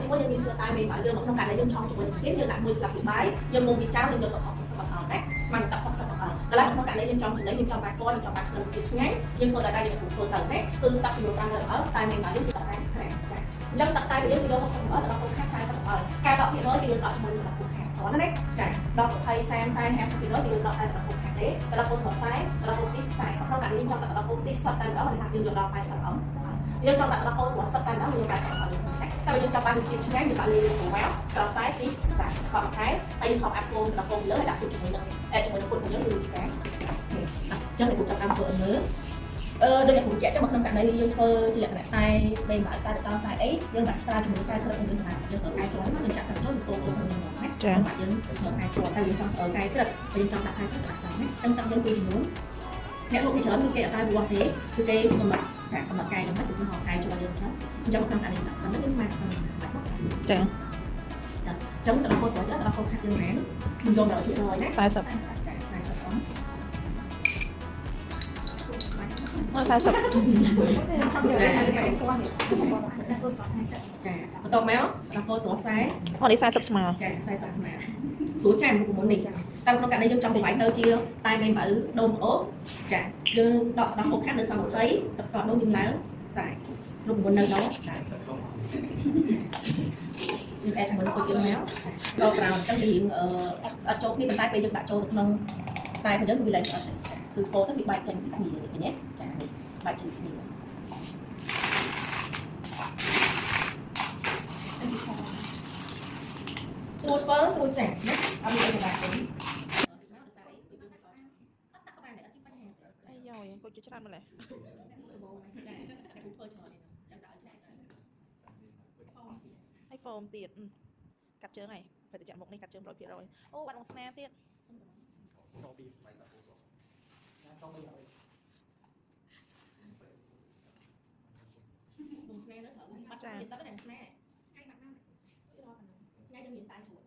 ទីមួយយើងមានស្លាកតែមេបើយើងក្នុងការដែលយើងឆុងជាមួយស្គីមយើងដាក់មួយស្លាកពីបាយយើងមកពីចោលយើងយកទៅអស់60%ដែរមិនតែ60%កន្លះក្នុងការដែលយើងចង់ចំណេញយើងចង់បានគាត់យើងចង់បានខ្លួនជាតិឆ្ងាញ់យើងធ្វើដល់ដៃយើងធ្វើទៅទេគឺដាក់ចំនួន500តែមេបើយើងស្លាកតែក្រែចាអញ្ចឹងដាក់តែយើងយក60%ដល់ពុកខា40%ការដកភាគរយយើងដកជាមួយដល់ពុកខាគ្រាន់ណាចាដក20 40 50%យើងដកតែដល់ពុកខាទេដល់ពុកសរសៃដល់ពុកទីខ្សែក្នុងការយើងចង់ដាក់ដល់ពុកទីសតតែដល់ថាយើងយកដល់80%យើងចង់ដាក់ដល់ពុកសរសៃតែដល់យើងដាក់80%តែយើងចង់បានជាតិឆ្ងាញ់យើងដាក់លេងទៅមកសរសៃទីខ្សែខំខែហើយយើងថតអាប់គោដល់ពុកលើហើយដាក់ជាមួយនឹងជាមួយនឹងពុកយើងដូចជាការអញ្ចឹងខ្ញុំចាប់តាមធ្វើមើលដូចខ្ញុំបញ្ជាក់ចាំក្នុងករណីយើងធ្វើជាលក្ខណៈតែពេលមកតែដល់តែអីយើងដាក់ត្រាជាមួយតែក្រឹបយើងថាយើងត្រូវតែគ្រាន់យើងចាក់ទៅចូលចូលក្នុងនោះណាចា៎យើងធ្វើតែគ្រាន់តែយើងចង់តែក្រឹបយើងចង់ដាក់តែក្រឹបដាក់តាមណាអញ្ចឹងតាំងយើងពីចំនួនអ្នកលោកពីច្រើនគេអត់តែវាស់ទេគឺគេកំណត់ចាកំណត់កាយកំណត់គឺហៅកាយចូលយើងចឹងអញ្ចឹងក្នុងករណីដាក់ហ្នឹងវាស្មើចា៎ចឹងដល់ពោះស្រោចដល់ពោះខាត់យើងមែនខ្ញុំយកដល់100ណា40ចា40អង្40 ចាបន្តមកដល់ពោះស្រសែនេះ40ស្មើចា40ស្មើស្រួលចាំមុននេះតែក្នុងករណីយើងចង់ប្រវាយទៅជាតែមេបើដូងអូចាយើងដកដល់ពុកខាត់នៅសង្កីទឹកស្ករដូងយើងឡើងខ្សែរូបមន្តនៅដល់ដែរយើងអែជាមួយពុកយើងមកដល់ក្រោមអញ្ចឹងវារៀងស្អិតចូលគ្នាប៉ុន្តែពេលយើងដាក់ចូលទៅក្នុងតែរបស់យើងគឺវាឡើងស្អិតចាគឺពោទៅវាបែកចេញពីគ្នាឃើញទេចាបែកចេញពីគ្នាស្រួលបើស្រួលចាស់ណាអត់មានអីបាក់ទេអាយយ៉យកូចជាច្រើនម្លេះហើយហ្វូមទៀតកាត់ជើងហើយពេលទៅចាក់មុខនេះកាត់ជើង 100% អូបាត់ក្នុងស្នាទៀតក្នុងស្នានៅត្រូវបាត់ទៀតដល់តែស្នាថ្ងៃបាត់ណាថ្ងៃយើងមានតែជ្រួត